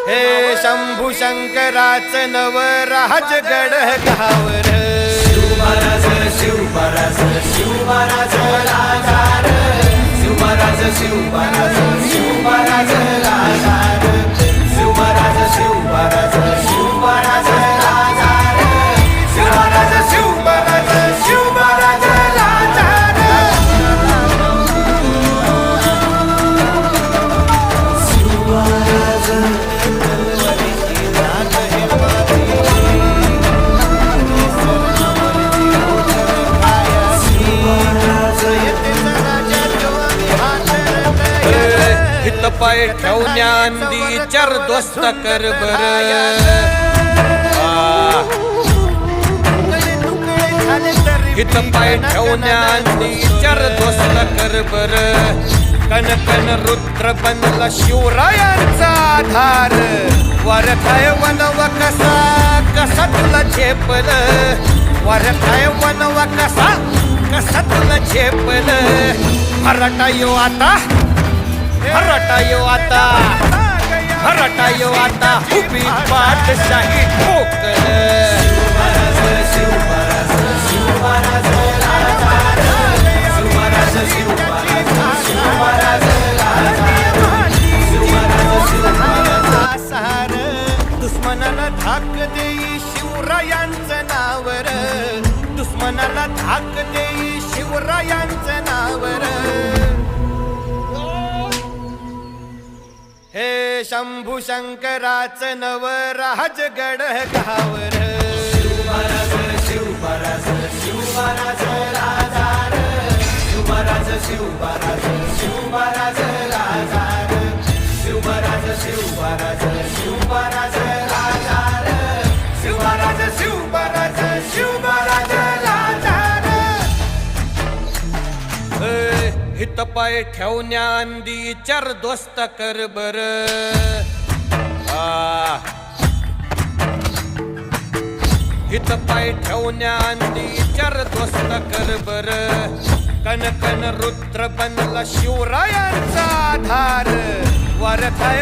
हे शंभू शंकराचं नवराज गड गावर शिवमहाराज शिवमहाराज शिवमहाराज राजा शिवमहाराज शिवमहाराज शिवमहाराज राजा शिवमहाराज शिवमहाराज शिवमहाराज राजा शिवमहाराज शिवमहाराज शिवमहाराज राजा हित पाय ठेवण्याआधी चार दोस्त कर बर हित पाय ठेवण्याआधी चार दोस्त कर बर कन कन रुद्र बनला शिवरायांचा आधार वर काय वनव कसा कसा तुला झेपल वर काय वनव कसा कसा तुला झेपल हरटा यो आता हरटा यो आता हरटा यो आता उभी पाठशाही ठोकल शिवमहाराज शिवमहाराज राजा शिवमहाराज शिवमहाराज शिवमहाराज राजा शिवमहाराज शिवमहाराज सार दुश्मनाला धाक देई शिवरायांचं नावर दुश्मनाला धाक देई शिवरायांचं नावर हे शंभू शंकराचं नवराज गड गावर शिवमहाराज शिवमहाराज शिवमहाराज राजा शिवमहाराज शिवमहाराज शिवमहाराज राजा शिवमहाराज शिवमहाराज शिवमहाराज राजा शिवमहाराज शिवमहाराज शिवमहाराज राजा हित पाय ठेवण्याआधी चार दोस्त कर बर हित पाय ठेवण्याआधी चार दोस्त कर बर कन कन रुद्र बनला शिवरायांचा आधार वर काय